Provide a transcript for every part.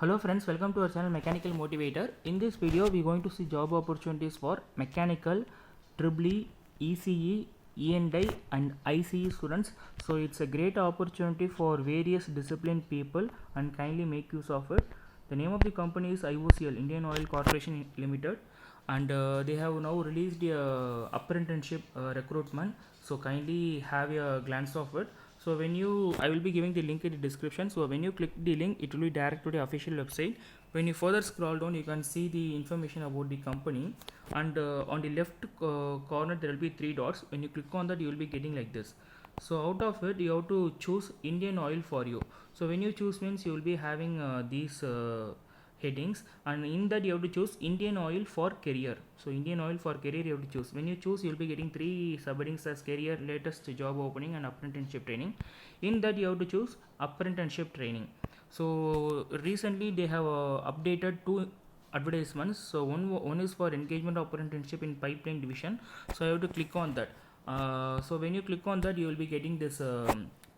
Hello friends, welcome to our channel Mechanical Motivator. In this video we are going to see job opportunities for mechanical, EEE, ECE, E&I and ICE students. So it's a great opportunity for various disciplined people and kindly make use of it. The name of the company is IOCL, Indian Oil Corporation Limited, and they have now released the apprenticeship recruitment. So kindly have a glance of it. So I will be giving the link in the description. So when you click the link, it will be direct to the official website. When you further scroll down, you can see the information about the company, and on the left corner there will be three dots. When you click on that, you will be getting like this. So out of it, you have to choose Indian Oil for you. So when you choose means you will be having these headings, and in that you have to choose Indian Oil for career. So Indian Oil for career you have to choose. When you choose, you will be getting three subheadings as career, latest job opening and apprenticeship training. In that you have to choose apprenticeship training. So recently they have updated two advertisements. So one is for engagement apprenticeship in pipeline division. So I have to click on that. So when you click on that, you will be getting this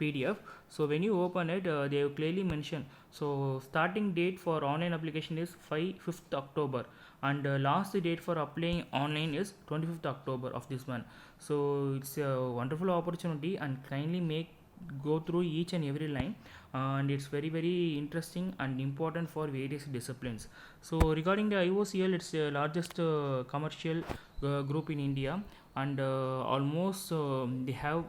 PDF. So when you open it, they have clearly mentioned. So starting date for online application is 5th October, and last date for applying online is 25th October of this month. So it's a wonderful opportunity, and kindly go through each and every line, and it's very interesting and important for various disciplines. So regarding the IOCL, it's the largest commercial group in India, and almost they have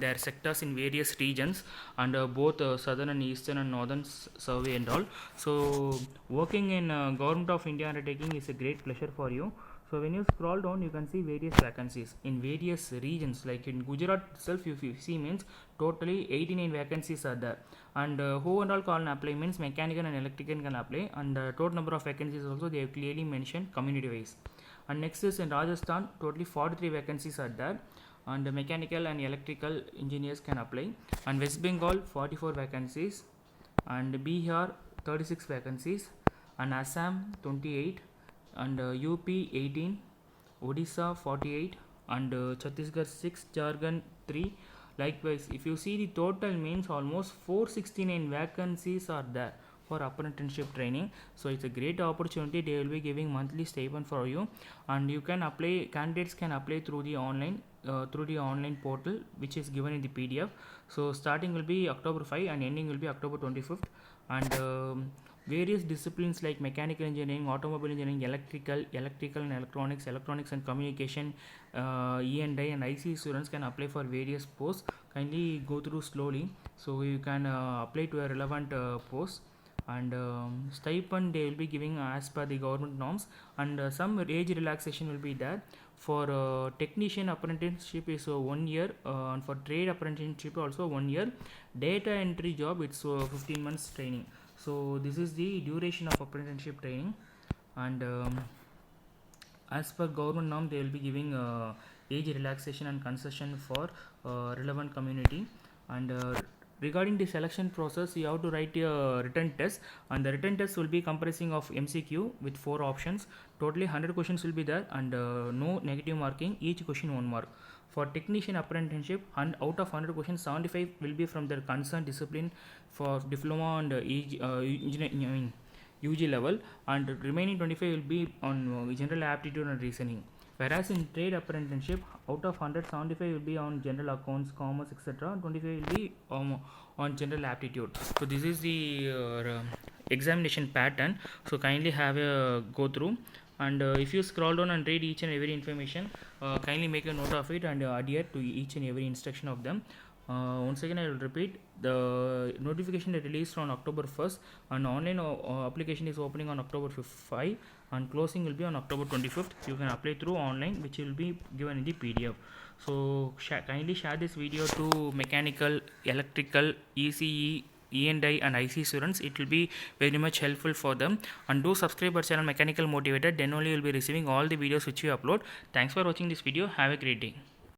their sectors in various regions, and both southern and eastern and northern survey and all. So working in government of India undertaking is a great pleasure for you. So when you scroll down, you can see various vacancies in various regions. Like in Gujarat itself, if you see means totally 89 vacancies are there, and who and all can apply means mechanical and electrical can apply, and total number of vacancies also they have clearly mentioned community wise. And next is in Rajasthan, totally 43 vacancies are there, and mechanical and electrical engineers can apply. And West Bengal 44 vacancies, and Bihar 36 vacancies, and Assam 28, and UP 18, Odisha 48, and Chhattisgarh 6, Jharkhand 3. Likewise, if you see the total means almost 469 vacancies are there for apprenticeship training. So it's a great opportunity. They will be giving monthly stipend for you, and you can apply. Candidates can apply through the online portal, which is given in the PDF. So starting will be October 5 and ending will be October 25th, and various disciplines like mechanical engineering, automobile engineering, electrical and electronics and communication, E&I and IC students can apply for various posts. Kindly go through slowly, so you can apply to a relevant post. And stipend they will be giving as per the government norms, and some age relaxation will be there. For technician apprenticeship is 1 year, and for trade apprenticeship also 1 year. Data entry job, it's 15 months training. So this is the duration of apprenticeship training, and as per government norm they will be giving age relaxation and concession for relevant community. And regarding the selection process, you have to write a written test, and the written test will be comprising of MCQ with 4 options. Totally 100 questions will be there, and no negative marking, each question 1 mark. For technician apprenticeship, and out of 100 questions, 75 will be from their concerned discipline for diploma and engineering UG level, and remaining 25 will be on general aptitude and reasoning. Whereas in trade apprenticeship, out of 100, 75 will be on general accounts, commerce, etc. 25 will be on general aptitude. So this is the examination pattern. So kindly have a go through, and if you scroll down and read each and every information, kindly make a note of it and adhere to each and every instruction of them. Once again I will repeat, the notification is released on October 1st, and online application is opening on October 5, and closing will be on October 25th. You can apply through online, which will be given in the PDF. So kindly share this video to mechanical, electrical, ECE, E&I and IC students. It will be very much helpful for them, and do subscribe our channel Mechanical Motivator, then only you will be receiving all the videos which we upload. Thanks for watching this video. Have a great day.